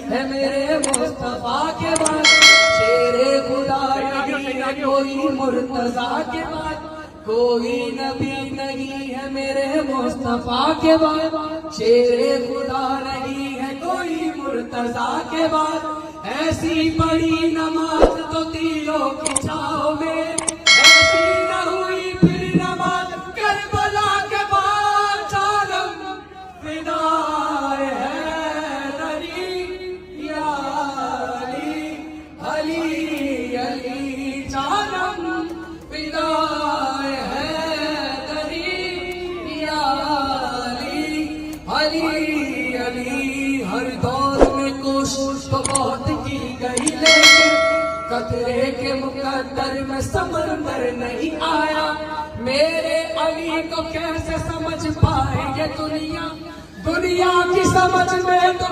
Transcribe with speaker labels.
Speaker 1: है मेरे मुस्तफा के बाद, शेरे खुदा नहीं है कोई मुर्तजा के बाद, कोई नबी नहीं है मेरे मुस्तफा के बाद, शेरे खुदा नहीं है कोई मुर्तजा के बाद। ऐसी बड़ी नमाज तो तीरों की छाओ में, ऐसी न हुई फिर नमाज करबला के बाद। जालम फिदाए है दरी या अली, अली अली जालम फिदाए है दरी या अली, अली अली। हर दौर में कोशिश तो बहुत की गई लेकिन कतरे के मुकद्दर में समंदर नहीं आया। मेरे अली को कैसे समझ पाएंगे दुनिया, दुनिया की समझ में तो